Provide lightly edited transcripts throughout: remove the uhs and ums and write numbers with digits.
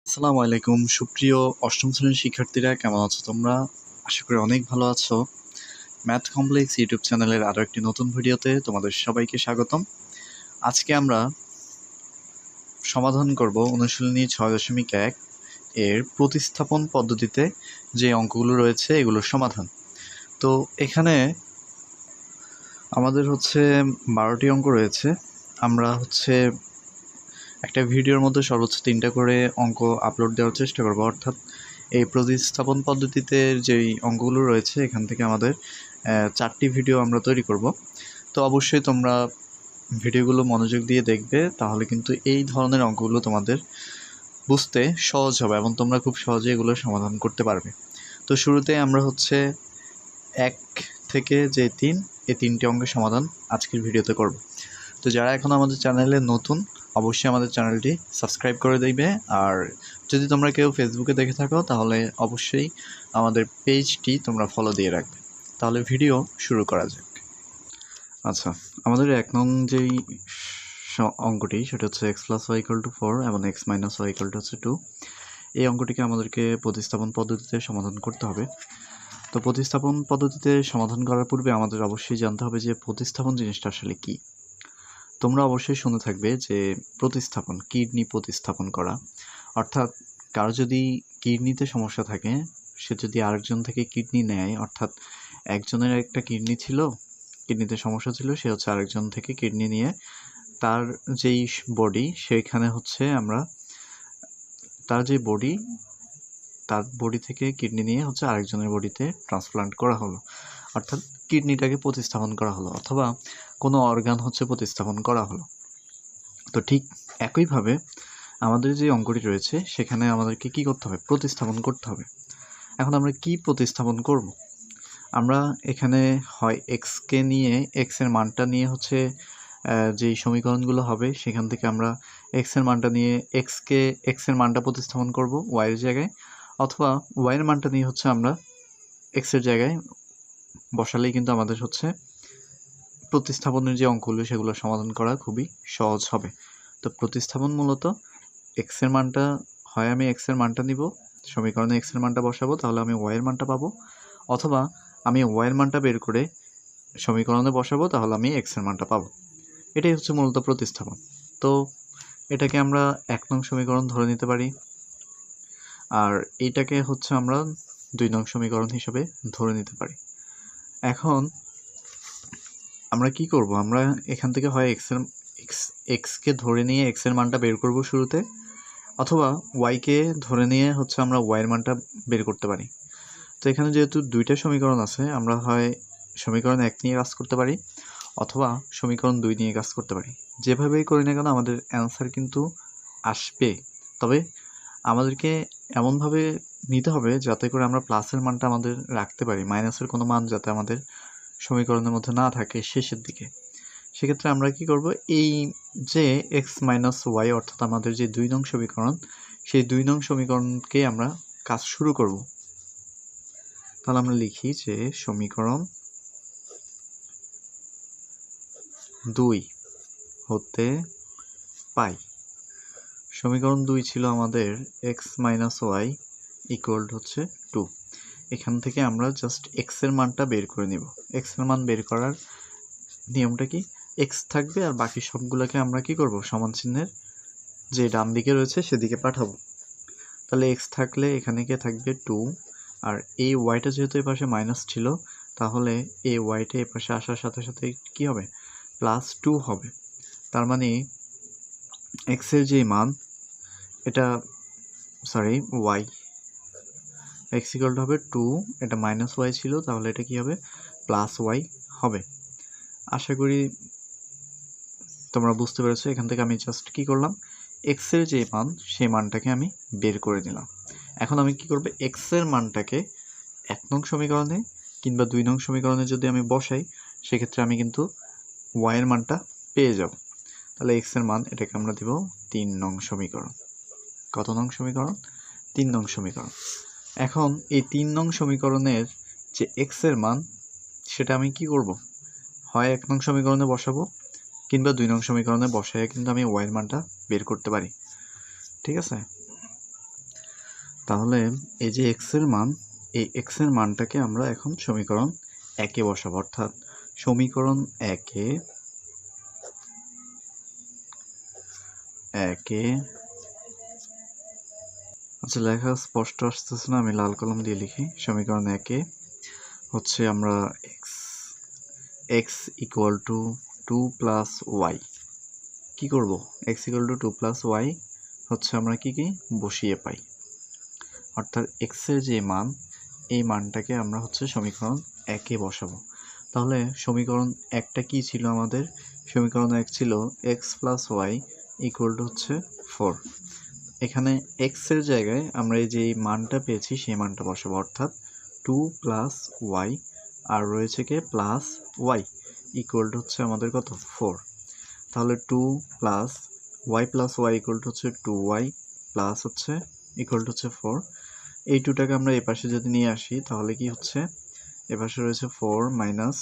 আসসালামু আলাইকুম সুপ্রিয় অষ্টম শ্রেণীর শিক্ষার্থীরা, কেমন আছো তোমরা? আশা করি অনেক ভালো আছো। ম্যাথ কমপ্লেক্স ইউটিউব চ্যানেলের আরও একটি নতুন ভিডিওতে তোমাদের সবাইকে স্বাগতম। আজকে আমরা সমাধান করব অনুশীলনী 6.1 এর প্রতিস্থাপন পদ্ধতিতে যে অঙ্কগুলো রয়েছে এগুলোর সমাধান। তো এখানে আমাদের 12টি অঙ্ক রয়েছে। আমরা একটা ভিডিওর মধ্যে সর্বোচ্চ 3টা করে অঙ্ক আপলোড দেওয়ার চেষ্টা করব, অর্থাৎ এই প্রতিস্থাপন পদ্ধতিতে যেই অঙ্কগুলো রয়েছে এখান থেকে আমাদের 4টি ভিডিও আমরা তৈরি করব। তো অবশ্যই তোমরা ভিডিওগুলো মনোযোগ দিয়ে দেখবে, তাহলে কিন্তু এই ধরনের অঙ্কগুলো তোমাদের বুঝতে সহজ হবে এবং তোমরা খুব সহজে এগুলো সমাধান করতে পারবে। তো শুরুতে আমরা 1 থেকে যে 3 এই 3টি অঙ্কের সমাধান আজকের ভিডিওতে করব। তো যারা এখন আমাদের চ্যানেলে নতুন, অবশ্যই আমাদের চ্যানেলটি সাবস্ক্রাইব করে দিবে। আর যদি তোমরা কেউ ফেসবুকে দেখে থাকো তাহলে অবশ্যই আমাদের পেজটি তোমরা ফলো দিয়ে রাখবে। তাহলে ভিডিও শুরু করা যাক। আচ্ছা, আমাদের 1 নং যেই অঙ্কটি সেটা হচ্ছে x+y=4 এবং x-y=2। এই অঙ্কটিকে আমাদেরকে প্রতিস্থাপন পদ্ধতিতে সমাধান করতে হবে। তো প্রতিস্থাপন পদ্ধতিতে সমাধান করার পূর্বে আমাদের অবশ্যই জানতে হবে যে প্রতিস্থাপন জিনিসটা আসলে কী। তোমরা অবশ্যই শুনে থাকবে যে প্রতিস্থাপন, কিডনি প্রতিস্থাপন করা, অর্থাৎ কারো যদি কিডনিতে সমস্যা থাকে, সে যদি আরেকজন থেকে কিডনি নেয়, অর্থাৎ একজনের একটা কিডনি ছিল, কিডনিতে সমস্যা ছিল, সে আরেকজন থেকে কিডনি নিয়ে তার যেই বডি সেইখানে আমরা তার যে বডি, তার বডি থেকে কিডনি নিয়ে আরেকজনের বডিতে ট্রান্সপ্লান্ট করা হলো, অর্থাৎ কিডনিটাকে প্রতিস্থাপন করা হলো, অথবা কোনো অর্গান প্রতিস্থাপন করা হলো। তো ঠিক একইভাবে আমাদের যে অঙ্কটি রয়েছে সেখানে আমাদেরকে কি করতে হবে? প্রতিস্থাপন করতে হবে। এখন আমরা কি প্রতিস্থাপন করব? আমরা এখানে হয় এক্সকে নিয়ে, এক্সের মানটা নিয়ে যেই সমীকরণগুলো হবে সেখান থেকে আমরা এক্সের মানটা নিয়ে এক্সের মানটা প্রতিস্থাপন করব ওয়াইয়ের জায়গায়, অথবা ওয়াইয়ের মানটা নিয়ে আমরা এক্সের জায়গায় বসালেই কিন্তু আমাদের প্রতিস্থাপনের যে অঙ্কগুলো সেগুলো সমাধান করা খুবই সহজ হবে। তো প্রতিস্থাপন মূলত এক্সের মানটা, হয় আমি এক্সের মানটা নিব, সমীকরণে এক্সের মানটা বসাবো, তাহলে আমি ওয়াইয়ের মানটা পাবো, অথবা আমি ওয়াইয়ের মানটা বের করে সমীকরণে বসাবো, তাহলে আমি এক্সের মানটা পাবো। এটাই মূলত প্রতিস্থাপন। তো এটাকে আমরা 1 নং সমীকরণ ধরে নিতে পারি, আর এইটাকে আমরা 2 নং সমীকরণ হিসেবে ধরে নিতে পারি। এখন আমরা কি করব? আমরা এখান থেকে হয় এক্সকে ধরে নিয়ে এক্সের মানটা বের করব শুরুতে, অথবা ওয়াইকে ধরে নিয়ে আমরা ওয়াইয়ের মানটা বের করতে পারি। তো এখানে যেহেতু 2টা সমীকরণ আছে, আমরা হয় সমীকরণ 1 নিয়ে কাজ করতে পারি, অথবা সমীকরণ 2 নিয়ে কাজ করতে পারি। যেভাবেই করি না কেন আমাদের অ্যান্সার কিন্তু আসবে, তবে আমাদেরকে এমনভাবে নিতে হবে যাতে করে আমরা প্লাসের মানটা আমাদের রাখতে পারি, মাইনাসের কোনো মান যাতে আমাদের সমীকরণের মধ্যে না থাকে শেষের দিকে। সেক্ষেত্রে আমরা কি করব? এই যে x-y অর্থাৎ আমাদের যে 2 নং সমীকরণ, সেই 2 নং সমীকরণকে আমরা কাজ শুরু করব। তাহলে আমরা লিখি যে সমীকরণ 2 হতে পাই, সমীকরণ 2 ছিল আমাদের x-y = 2। এখান থেকে আমরা জাস্ট x এর মানটা বের করে নিব। x এর মান বের করার নিয়মটা কি? x থাকবে আর বাকি সবগুলোকে আমরা কি করব? সমান চিহ্নের যে ডান দিকে রয়েছে সেদিকে পাঠাবো। তাহলে x থাকলে এখানে কি থাকবে? 2। আর এই ওয়াইটা যেহেতু এই পাশে মাইনাস ছিল, তাহলে এই ওয়াইটা এই পাশে আসার সাথে সাথে কি হবে? +2 হবে। তার মানে x এর যে মান, এটা y x হবে 2, এটা -y ছিল, তাহলে এটা কি হবে? +y হবে। আশা করি তোমরা বুঝতে পেরেছো। এখান থেকে আমি জাস্ট কি করলাম? x এর যে মান সেই মানটাকে আমি বের করে নিলাম। এখন আমি কি করব? x এর মানটাকে 1 নং সমীকরণে কিংবা 2 নং সমীকরণে যদি আমি বসাই, সেক্ষেত্রে আমি কিন্তু y এর মানটা পেয়ে যাব। তাহলে x এর মান, এটাকে আমরা দিব 3 নং সমীকরণ। কত নং সমীকরণ? 3 নং সমীকরণ। এখন এই 3 নং সমীকরণের যে x এর মান, সেটা আমি কি করব? হয় 1 নং সমীকরণে বসাবো, কিংবা 2 নং সমীকরণে বসায় কিন্তু আমি y এর মানটা বের করতে পারি। ঠিক আছে? তাহলে এই যে এক্স এর মান, এই এক্স এর মানটাকে আমরা এখন সমীকরণ 1-এ বসাবো, অর্থাৎ সমীকরণ 1-এ আচ্ছা লেখা স্পষ্ট আসতেছে না, আমি লাল কলম দিয়ে লিখি। সমীকরণ 1-এ হচ্ছে আমরা x equal to 2 plus y কী করবো, x equal to 2 plus y হচ্ছে আমরা কি বসিয়ে পাই, অর্থাৎ এক্সের যে মান এই মানটাকে আমরা হচ্ছে সমীকরণ 1-এ বসাবো। তাহলে সমীকরণ 1টা কী ছিল আমাদের? সমীকরণ 1 ছিল x plus y equal to হচ্ছে 4। এখানে এক্সের জায়গায় আমরা এই যে মানটা পেয়েছি সেই মানটা বসাবো, অর্থাৎ 2 প্লাস ওয়াই আর রয়েছে k plus y equal to হচ্ছে আমাদের কত 4। তাহলে 2 প্লাস ওয়াই ইকুয়াল টু হচ্ছে 2y প্লাস হচ্ছে ইকুয়াল টু হচ্ছে 4। এই 2টাকে আমরা এই পাশে যদি নিয়ে আসি তাহলে কি হচ্ছে, এ পাশে রয়েছে 4 মাইনাস,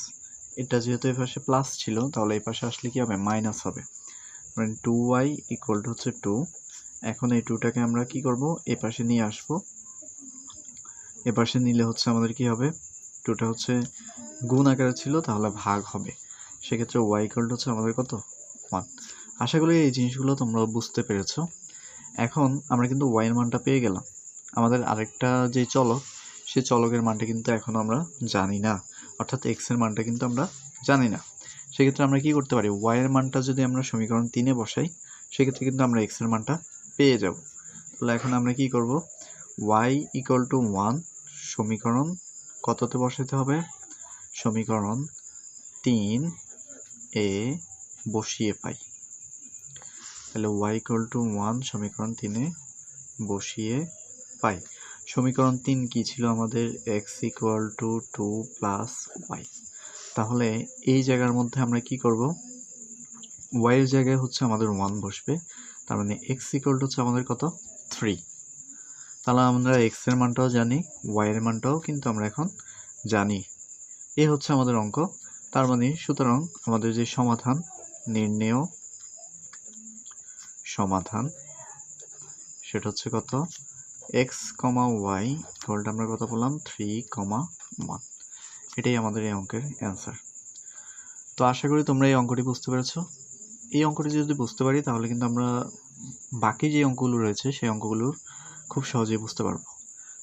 এটা যেহেতু এই পাশে প্লাস ছিল তাহলে এই পাশে আসলে কি হবে, মাইনাস হবে, মানে 2y ইকুয়াল টু হচ্ছে 2। এখন এই 2টাকে আমরা কি করব, এই পাশে নিয়ে আসব, এ পাশে নিলে হচ্ছে আমাদের কি হবে, 2টা হচ্ছে গুণ আকারে ছিল তাহলে ভাগ হবে, সেক্ষেত্রে y ইকুয়াল টু হচ্ছে আমাদের কত 1। আশা করি এই জিনিসগুলো তোমরা বুঝতে পেরেছো। এখন আমরা কিন্তু y এর মানটা পেয়ে গেলাম, আমাদের আরেকটা যে চলক সেই চলকের মানটা কিন্তু এখন আমরা জানি না, অর্থাৎ x এর মানটা কিন্তু আমরা জানি না। সেক্ষেত্রে আমরা কি করতে পারি, y এর মানটা যদি আমরা সমীকরণ 3-এ বসাই সেক্ষেত্রে কিন্তু আমরা x এর মানটা পেয়ে যাব। তাহলে এখন আমরা কি করব, y ইকুয়াল টু 1 সমীকরণ কততে বসাতে হবে, সমীকরণ 3-এ বসিয়ে পাই। তাহলে y ইকুয়াল টু 1 সমীকরণ 3-এ বসিয়ে পাই। সমীকরণ 3 কি ছিল আমাদের, x equal to 2 plus y. তাহলে এই জায়গার মধ্যে আমরা কি করব, y এর জায়গায় হচ্ছে আমাদের 1 বসবে, তার মানে x ইকুয়াল টু হচ্ছে আমাদের কত 3। তাহলে আমরা x এর মানটাও জানি, y এর মানটাও কিন্তু আমরা এখন জানি। এই হচ্ছে আমাদের অঙ্ক। তার মানে সুতরাং আমাদের যে সমাধান, নির্ণেয় সমাধান, সেটা হচ্ছে কত, x, y ইকুয়ালটা আমরা কত বললাম 3, 1। এটাই আমাদের এই অঙ্কের অ্যান্সার। তো আশা করি তোমরা এই অঙ্কটি বুঝতে পেরেছো। এই অঙ্কটি যদি বুঝতে পারি তাহলে কিন্তু আমরা বাকি যে অঙ্কগুলো রয়েছে সেই অঙ্কগুলোর খুব সহজেই বুঝতে পারবো।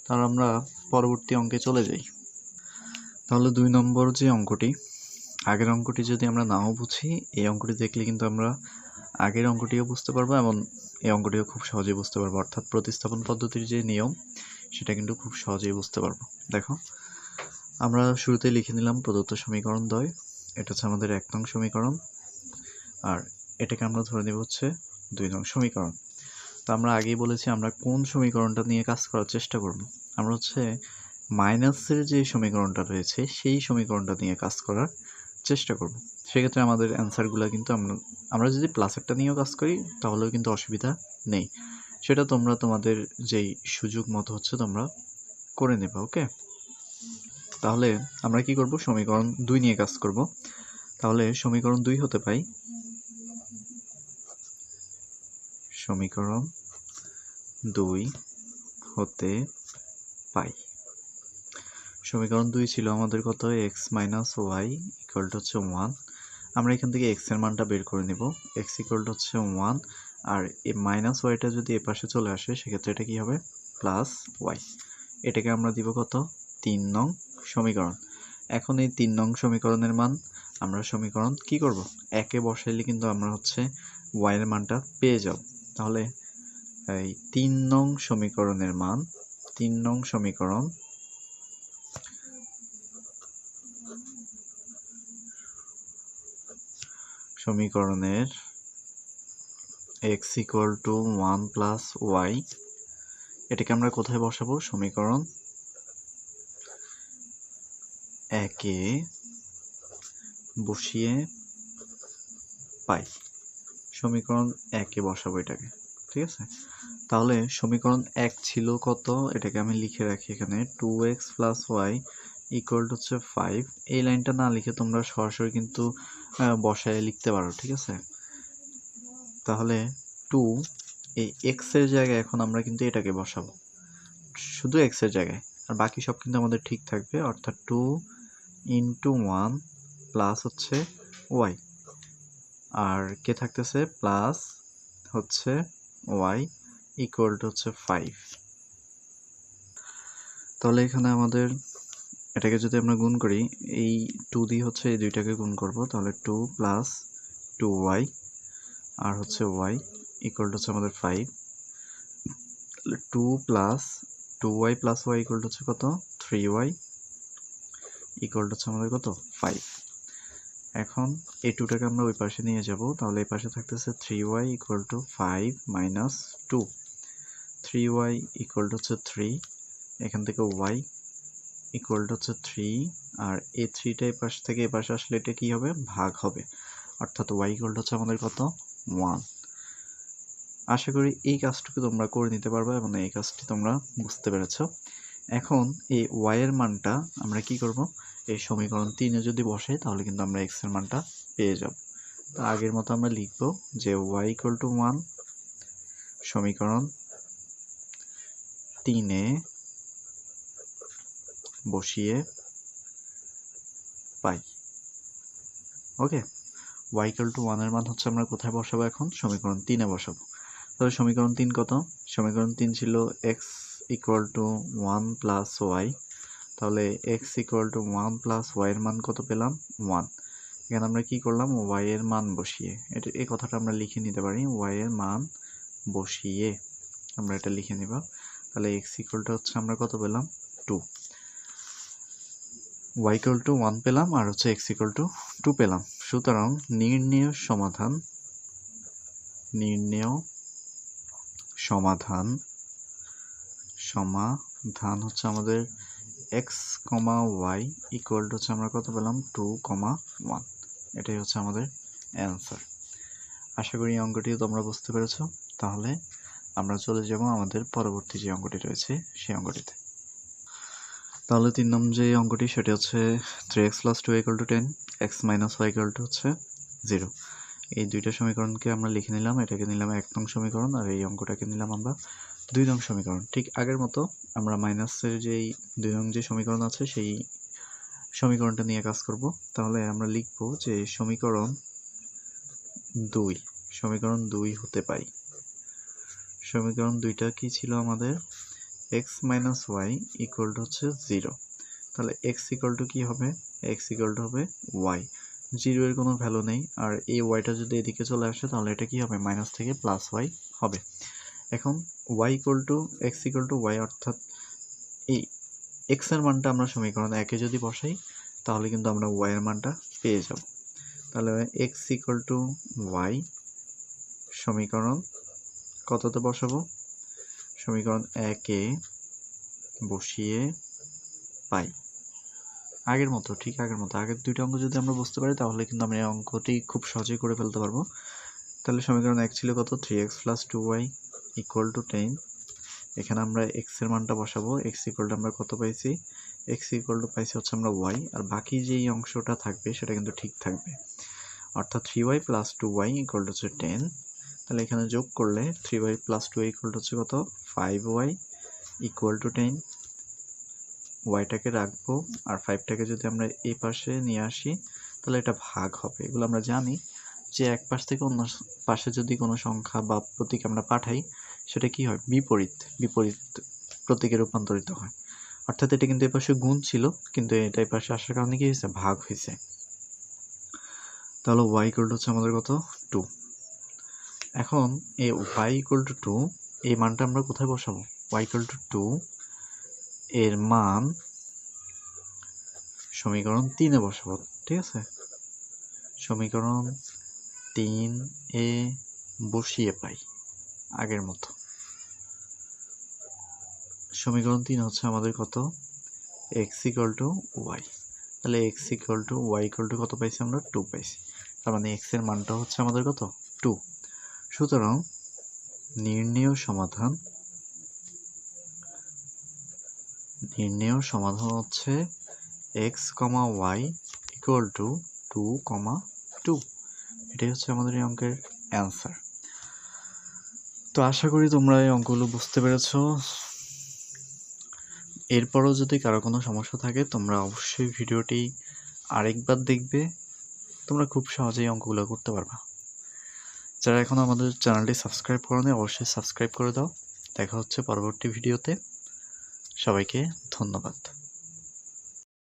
তাহলে আমরা পরবর্তী অঙ্কে চলে যাই। তাহলে 2 নম্বর যে অঙ্কটি, আগের অঙ্কটি যদি আমরা নাও বুঝি এই অঙ্কটি দেখলে কিন্তু আমরা আগের অঙ্কটিও বুঝতে পারবো এবং এই অঙ্কটিও খুব সহজেই বুঝতে পারবো, অর্থাৎ প্রতিস্থাপন পদ্ধতির যে নিয়ম সেটা কিন্তু খুব সহজেই বুঝতে পারবো। দেখো আমরা শুরুতে লিখে নিলাম প্রদত্ত সমীকরণ দ্বয়, এটা হচ্ছে আমাদের 1 নং সমীকরণ, আর এটাকে আমরা ধরে নেব হচ্ছে 2 নং সমীকরণ। তো আমরা আগেই বলেছি আমরা কোন সমীকরণটা নিয়ে কাজ করার চেষ্টা করব, আমরা হচ্ছে মাইনাসের যে সমীকরণটা রয়েছে সেই সমীকরণটা নিয়ে কাজ করার চেষ্টা করব। সেক্ষেত্রে আমাদের অ্যান্সারগুলো কিন্তু আমরা যদি প্লাসেরটা নিয়েও কাজ করি তাহলেও কিন্তু অসুবিধা নেই, সেটা তোমরা তোমাদের যেই সুযোগ মতো হচ্ছে তোমরা করে নেবে। ওকে, তাহলে আমরা কি করব, সমীকরণ 2 নিয়ে কাজ করব। তাহলে সমীকরণ 2 হতে পাই, সমীকরণ 2 হতে পাই, সমীকরণ 2 ছিল আমাদের কত, x minus y equal to হচ্ছে 1। আমরা এখান থেকে x এর মানটা বের করে নেব, x ইকুয়াল টু হচ্ছে 1, আর এই মাইনাস ওয়াইটা যদি এ পাশে চলে আসে সেক্ষেত্রে এটা কি হবে, প্লাস ওয়াই। এটাকে আমরা দিব কত, 3 নং সমীকরণ। এখন এই 3 নং সমীকরণের মান আমরা সমীকরণ কি করব, 1-এ বসাইলে কিন্তু আমরা হচ্ছে y এর মানটা পেয়ে যাব। তাহলে এই 3 নং সমীকরণের মান, 3 নং সমীকরণ সমীকরণের x equal to 1 plus y, এটাকে আমরা কোথায় বসাবো, সমীকরণ 1-এ বসিয়ে পাই, সমীকরণ 1-এ বসাবো এটাকে, ঠিক আছে। তাহলে সমীকরণ 1 ছিল কত, এটাকে আমি লিখে রাখি এখানে, 2x plus y equal to হচ্ছে 5। এই লাইনটা না লিখে তোমরা সরাসরি কিন্তু বসায় লিখতে পারো, ঠিক আছে। তাহলে 2, এই x এর জায়গায় এখন আমরা কিন্তু এটাকে বসাবো, শুধু এক্সের জায়গায়, আর বাকি সব কিন্তু আমাদের ঠিক থাকবে, অর্থাৎ 2 ইন্টু 1 প্লাস হচ্ছে ওয়াই, আর কে থাকতেছে প্লাস হচ্ছে ওয়াই ইকুয়াল টু হচ্ছে 5। তাহলে এখানে আমাদের এটাকে যদি আমরা গুণ করি, এই 2 দিয়ে হচ্ছে এই দুইটাকে গুণ করব, তাহলে 2 প্লাস 2y আর হচ্ছে y ইকুয়াল টু হচ্ছে আমাদের 5। 2 plus 2y plus y equal to হচ্ছে কত 3y ইকুয়াল টু হচ্ছে আমাদের কত 5। এখন এই 2টাকে আমরা ওই পাশে নিয়ে যাব, তাহলে এই পাশে থাকতেছে 3y equal to 5 minus 2, 3y equal to হচ্ছে 3, এখান থেকে y ইকুয়াল টু হচ্ছে 3, আর এই 3টা এই পাশ থেকে এই পাশে আসলে এটা কি হবে ভাগ হবে, অর্থাৎ y ইকুয়াল টু হচ্ছে আমাদের কত 1। আশা করি এই কাজটুকু তোমরা করে নিতে পারবে এবং এই কাজটি তোমরা বুঝতে পেরেছো। এখন এই y এর মানটা আমরা কি করব, এই সমীকরণ 3-এ যদি বসে তাহলে কিন্তু আমরা x এর মানটা পেয়ে যাব। তো আগের মতো আমরা লিখব যে y ইকুয়াল টু 1 সমীকরণ 3-এ বসিয়ে পাই। ওকে, y ইকুয়াল টু 1 এর মান হচ্ছে আমরা কোথায় বসাবো, এখন সমীকরণ 3-এ বসাবো। তাহলে সমীকরণ 3 কত, সমীকরণ 3 ছিল x equal to 1 plus y, তাহলে x equal to 1 plus y এর মান কত পেলাম 1। এখানে আমরা কি করলাম y এর মান বসিয়ে, এটা এই কথাটা আমরা লিখে নিতে পারি, y এর মান বসিয়ে আমরা এটা লিখে নিব। তাহলে x ইকুয়াল টু হচ্ছে আমরা কত পেলাম 2, y ইকুয়াল টু 1 পেলাম আর হচ্ছে x ইকুয়াল টু 2 পেলাম। সুতরাং নির্ণেয় সমাধান হচ্ছে আমাদের x, y ইকুয়াল টু হচ্ছে আমরা কত পেলাম 2, 1। এটাই হচ্ছে আমাদের অ্যান্সার। আশা করি এই অঙ্কটিও তোমরা বুঝতে পেরেছো। তাহলে আমরা চলে যাব আমাদের পরবর্তী যে অঙ্কটি রয়েছে সেই অঙ্কটিতে। তাহলে 3 নম্বর যে অঙ্কটি সেটি হচ্ছে 3x plus 2 equal to 10, x minus y equal to হচ্ছে 0। এই দুইটা সমীকরণকে আমরা লিখে নিলাম, এটাকে নিলাম 1 নং সমীকরণ আর এই অঙ্কটাকে নিলাম আমরা 2 নং সমীকরণ। ঠিক আগের মতো আমরা মাইনাসের যেই 2 নং যে সমীকরণ আছে সেই সমীকরণটা নিয়ে কাজ করব। তাহলে আমরা লিখব যে সমীকরণ 2 হতে পাই। সমীকরণ 2টা কি ছিল আমাদের, x minus y equal to হচ্ছে 0। তাহলে x equal to কি হবে, x equal to হবে y, 0 এর কোনো ভ্যালু নেই, আর এই yটা যদি এদিকে চলে আসে তাহলে এটা কি হবে মাইনাস থেকে প্লাস y হবে। এখন y equal to x equal to y, অর্থাৎ এই x এর মানটা আমরা সমীকরণ 1-এ যদি বসাই তাহলে কিন্তু আমরা y এর মানটা পেয়ে যাব। তাহলে x equal to y সমীকরণ কততে বসাবো, সমীকরণ 1-এ বসিয়ে পাই। আগের মতো, ঠিক আগের মতো, আগের দুইটা অঙ্ক যদি আমরা বুঝতে পারি তাহলে কিন্তু আমরা এই অঙ্কটি খুব সহজেই করে ফেলতে পারবো। তাহলে সমীকরণ 1 ছিল কত 3x plus 2y equal to 10। এখানে আমরা x এর মানটা বসাবো, x equal to আমরা কত পাইছি, x equal to পাইছি হচ্ছে আমরা y, আর বাকি যেই অংশটা থাকবে সেটা কিন্তু ঠিক থাকবে, অর্থাৎ 3y plus 2y equal to হচ্ছে 10। তাহলে এখানে যোগ করলে 3y plus 2y equal to হচ্ছে কত 5y equal to 10। ওয়াইটাকে রাখবো আর 5টাকে যদি আমরা এই পাশে নিয়ে আসি তাহলে এটা ভাগ হবে। এগুলো আমরা জানি যে এক পাশ থেকে অন্য পাশে যদি কোনো সংখ্যা বা প্রতীক আমরা পাঠাই সেটা কি হয় বিপরীত প্রতীকে রূপান্তরিত হয়। অর্থাৎ এটা কিন্তু এই পাশে গুণ ছিল কিন্তু এটা এই পাশে আসার কারণে কি হয়েছে ভাগ হয়েছে। তাহলে y ইকুয়াল টু হচ্ছে আমাদের কত 2। এখন এই y ইকুয়াল টু 2 এই মানটা আমরা কোথায় বসাবো, y ইকুয়াল টু 2 এর মান সমীকরণ 3-এ বসাবো। ঠিক আছে, সমীকরণ 3-এ বসিয়ে পাই আগের মতো। সমীকরণ 3 হচ্ছে আমাদের কত x ইকুয়াল টু y। তাহলে x equal two y equal to কত পাইছি আমরা 2 পাইছি, তার মানে x এর মানটা হচ্ছে আমাদের কত 2। সুতরাং নির্ণেয় সমাধান হচ্ছে x, y ইকুয়াল টু 2, 2। এটাই হচ্ছে আমাদের এই অঙ্কের অ্যান্সার। তো আশা করি তোমরা এই অঙ্কগুলো বুঝতে পেরেছো। এরপরও যদি কারো কোনো সমস্যা থাকে তোমরা অবশ্যই ভিডিওটি আরেকবার দেখবে, তোমরা খুব সহজেই অঙ্কগুলো করতে পারবা। যারা এখনও আমাদের চ্যানেলটি সাবস্ক্রাইব করোনি অবশ্যই সাবস্ক্রাইব করে দাও। দেখা হচ্ছে পরবর্তী ভিডিওতে। সবাইকে ধন্যবাদ।